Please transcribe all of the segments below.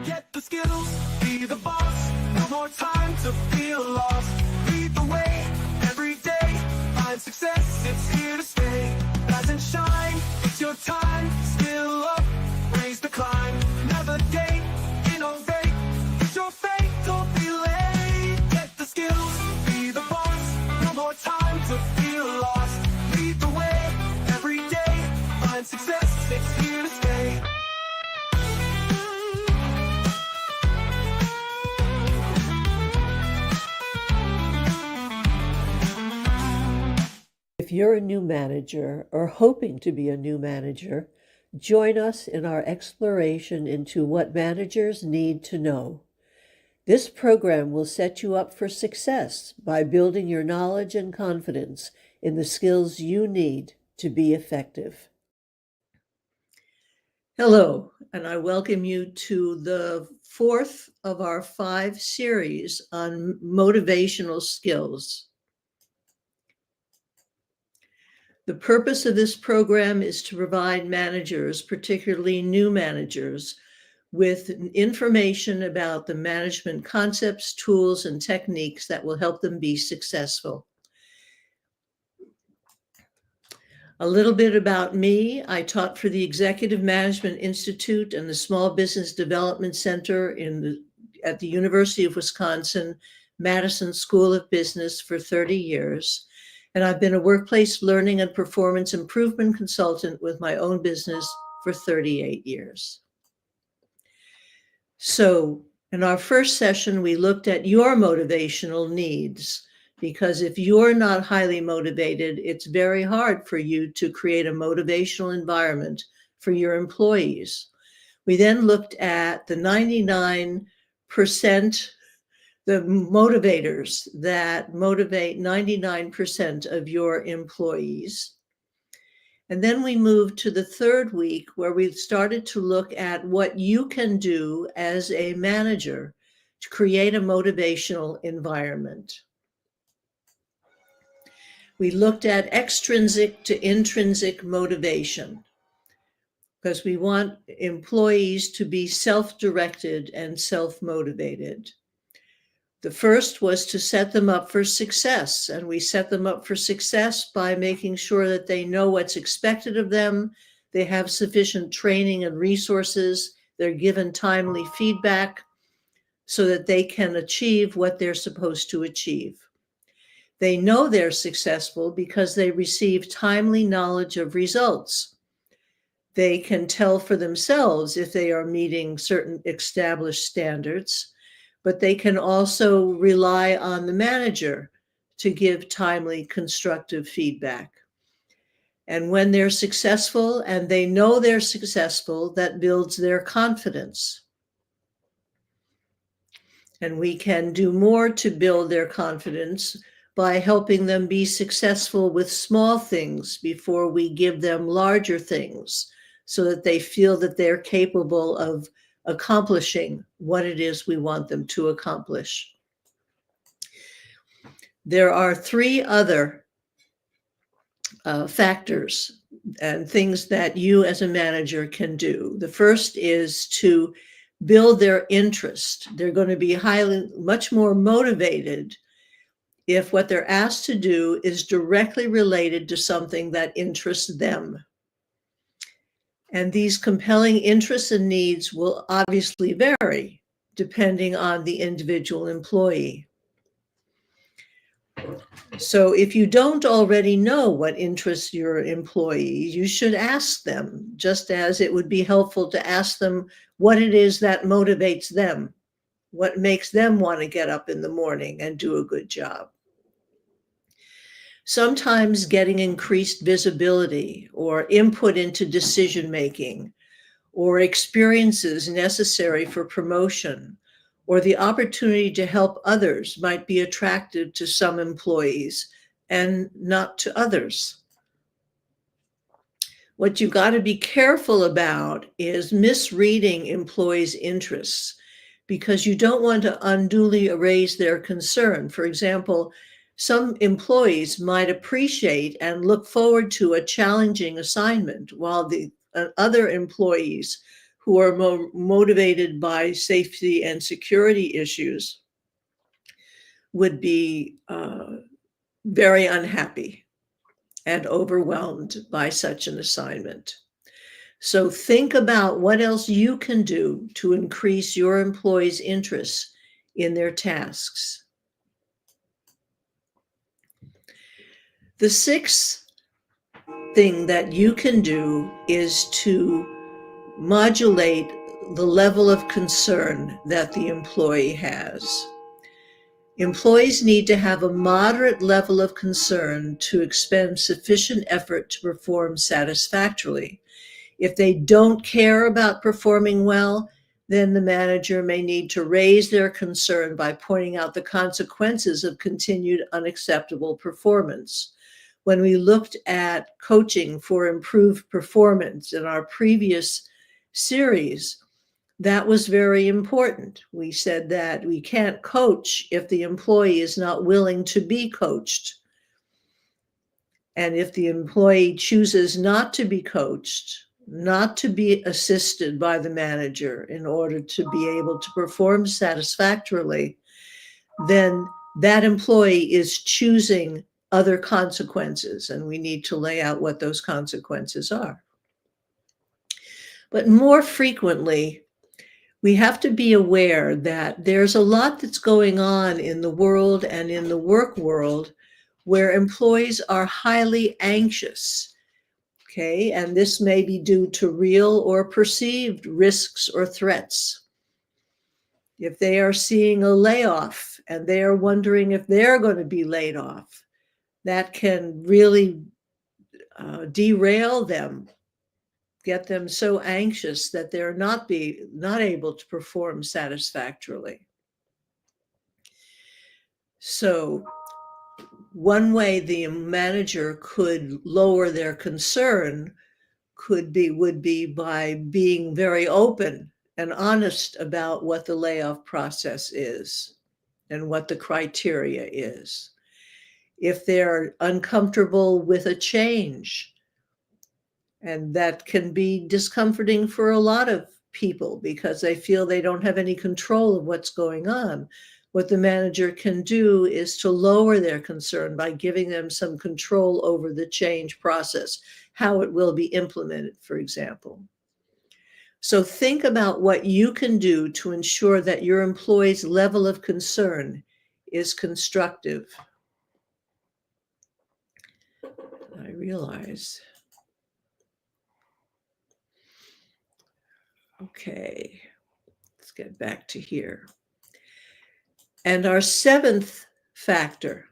Get the skills, be the boss. No more time to feel lost. Lead the way every day. Find success, it's here to stay. Rise and shine, it's your time. Skill up, raise the climb. Navigate, innovate. It's your fate, don't be late. Get the skills, be the boss. No more time to feel lost. Lead the way every day. Find success, it's here to stay. If you're a new manager or hoping to be a new manager, join us in our exploration into what managers need to know. This program will set you up for success by building your knowledge and confidence in the skills you need to be effective. Hello, and I welcome you to the fourth of our 5 series on motivational skills. The purpose of this program is to provide managers, particularly new managers, with information about the management concepts, tools, and techniques that will help them be successful. A little bit about me. I taught for the Executive Management Institute and the Small Business Development Center at the University of Wisconsin, Madison School of Business for 30 years. And I've been a workplace learning and performance improvement consultant with my own business for 38 years. So in our first session, we looked at your motivational needs, because if you're not highly motivated, it's very hard for you to create a motivational environment for your employees. We then looked at the 99%, the motivators that motivate 99% of your employees. And then we moved to the third week where we started to look at what you can do as a manager to create a motivational environment. We looked at extrinsic to intrinsic motivation, because we want employees to be self-directed and self-motivated. The first was to set them up for success, and we set them up for success by making sure that they know what's expected of them, they have sufficient training and resources, they're given timely feedback so that they can achieve what they're supposed to achieve. They know they're successful because they receive timely knowledge of results. They can tell for themselves if they are meeting certain established standards, but they can also rely on the manager to give timely, constructive feedback. And when they're successful and they know they're successful, that builds their confidence. And we can do more to build their confidence by helping them be successful with small things before we give them larger things, so that they feel that they're capable of accomplishing what it is we want them to accomplish. There are 3 other factors and things that you as a manager can do. The first is to build their interest. They're going to be much more motivated if what they're asked to do is directly related to something that interests them. And these compelling interests and needs will obviously vary depending on the individual employee. So if you don't already know what interests your employees, you should ask them, just as it would be helpful to ask them what it is that motivates them, what makes them want to get up in the morning and do a good job. Sometimes getting increased visibility or input into decision-making, or experiences necessary for promotion, or the opportunity to help others might be attractive to some employees and not to others. What you've got to be careful about is misreading employees' interests, because you don't want to unduly raise their concern. For example, some employees might appreciate and look forward to a challenging assignment, while the other employees who are motivated by safety and security issues would be very unhappy and overwhelmed by such an assignment. So think about what else you can do to increase your employees' interest in their tasks. The sixth thing that you can do is to modulate the level of concern that the employee has. Employees need to have a moderate level of concern to expend sufficient effort to perform satisfactorily. If they don't care about performing well, then the manager may need to raise their concern by pointing out the consequences of continued unacceptable performance. When we looked at coaching for improved performance in our previous series, that was very important. We said that we can't coach if the employee is not willing to be coached. And if the employee chooses not to be coached, not to be assisted by the manager in order to be able to perform satisfactorily, then that employee is choosing other consequences, and we need to lay out what those consequences are. But more frequently, we have to be aware that there's a lot that's going on in the world and in the work world where employees are highly anxious. Okay, and this may be due to real or perceived risks or threats. If they are seeing a layoff and they are wondering if they're going to be laid off, that can really derail them, get them so anxious that they're not able to perform satisfactorily. So one way the manager could lower their concern would be by being very open and honest about what the layoff process is and what the criteria is. If they're uncomfortable with a change, and that can be discomforting for a lot of people because they feel they don't have any control of what's going on, what the manager can do is to lower their concern by giving them some control over the change process, how it will be implemented, for example. So think about what you can do to ensure that your employees' level of concern is constructive. I realize. Okay, let's get back to here. And our seventh factor,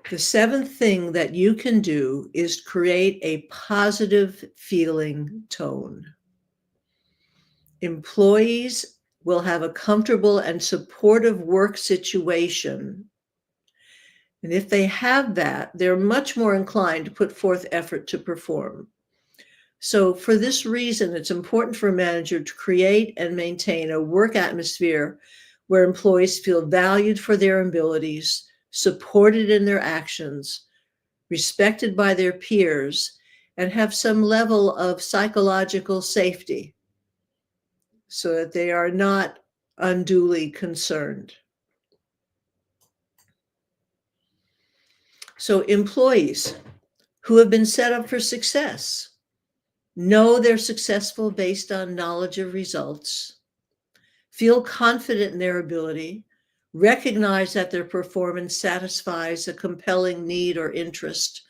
the seventh thing that you can do is create a positive feeling tone. Employees will have a comfortable and supportive work situation. And if they have that, they're much more inclined to put forth effort to perform. So for this reason, it's important for a manager to create and maintain a work atmosphere where employees feel valued for their abilities, supported in their actions, respected by their peers, and have some level of psychological safety so that they are not unduly concerned. So employees who have been set up for success know they're successful based on knowledge of results, feel confident in their ability, recognize that their performance satisfies a compelling need or interest,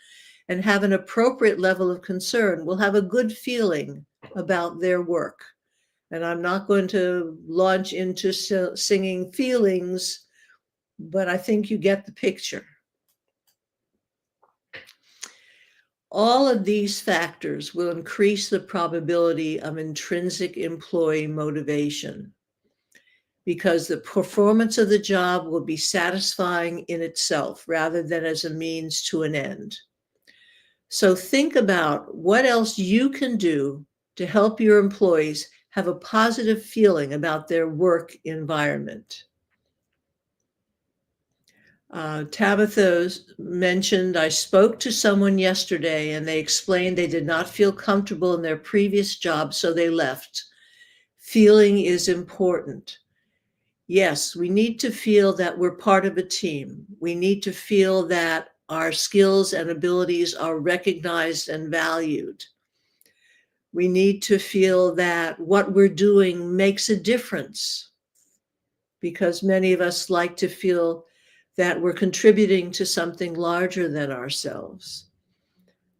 and have an appropriate level of concern will have a good feeling about their work. And I'm not going to launch into singing feelings, but I think you get the picture. All of these factors will increase the probability of intrinsic employee motivation because the performance of the job will be satisfying in itself rather than as a means to an end. So think about what else you can do to help your employees have a positive feeling about their work environment. Tabitha mentioned, I spoke to someone yesterday and they explained they did not feel comfortable in their previous job, so they left. Feeling is important. Yes, we need to feel that we're part of a team. We need to feel that our skills and abilities are recognized and valued. We need to feel that what we're doing makes a difference, because many of us like to feel that we're contributing to something larger than ourselves.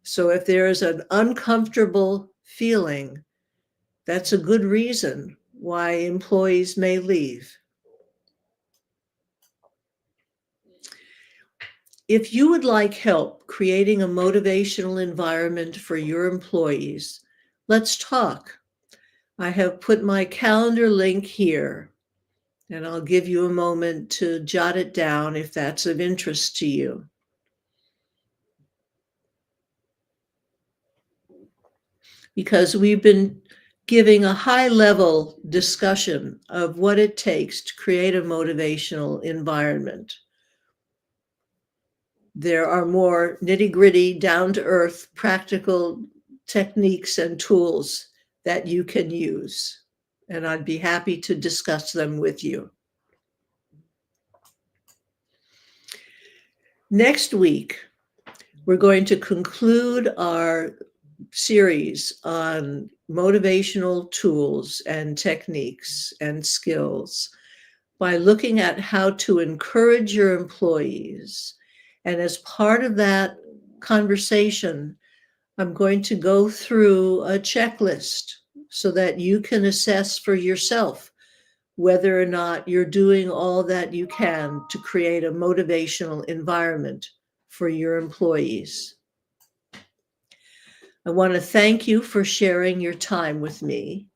So if there is an uncomfortable feeling, that's a good reason why employees may leave. If you would like help creating a motivational environment for your employees, let's talk. I have put my calendar link here, and I'll give you a moment to jot it down if that's of interest to you. Because we've been giving a high-level discussion of what it takes to create a motivational environment. There are more nitty-gritty, down-to-earth, practical techniques and tools that you can use, and I'd be happy to discuss them with you. Next week, we're going to conclude our series on motivational tools and techniques and skills by looking at how to encourage your employees. And as part of that conversation, I'm going to go through a checklist so that you can assess for yourself whether or not you're doing all that you can to create a motivational environment for your employees. I want to thank you for sharing your time with me.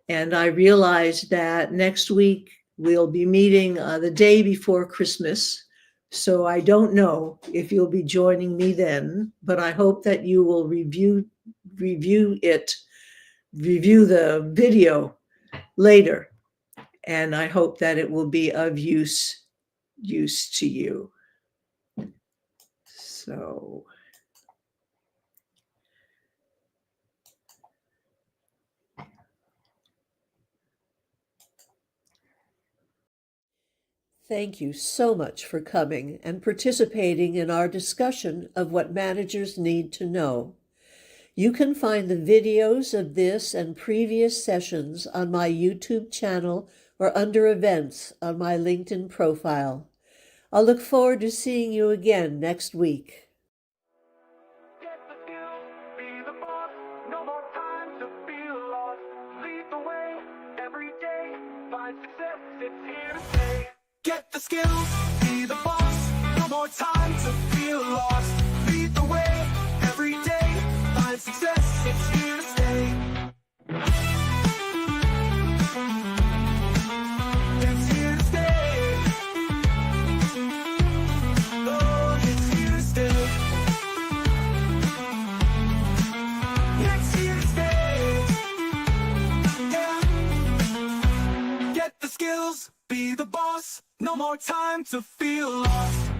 And I realize that next week we'll be meeting the day before Christmas. So I don't know if you'll be joining me then, but I hope that you will review the video later. And I hope that it will be of use to you. So thank you so much for coming and participating in our discussion of what managers need to know. You can find the videos of this and previous sessions on my YouTube channel or under events on my LinkedIn profile. I'll look forward to seeing you again next week. Get the skills, be the boss, no more time to feel lost. Lead the way, every day, find success, it's here to stay. Get the skills, be the boss, no more time to feel lost. Lead the way, every day, find success, it's here to stay. It's here to stay. Oh, it's here to stay. It's here to stay. Yeah. Get the skills, be the boss, no more time to feel lost.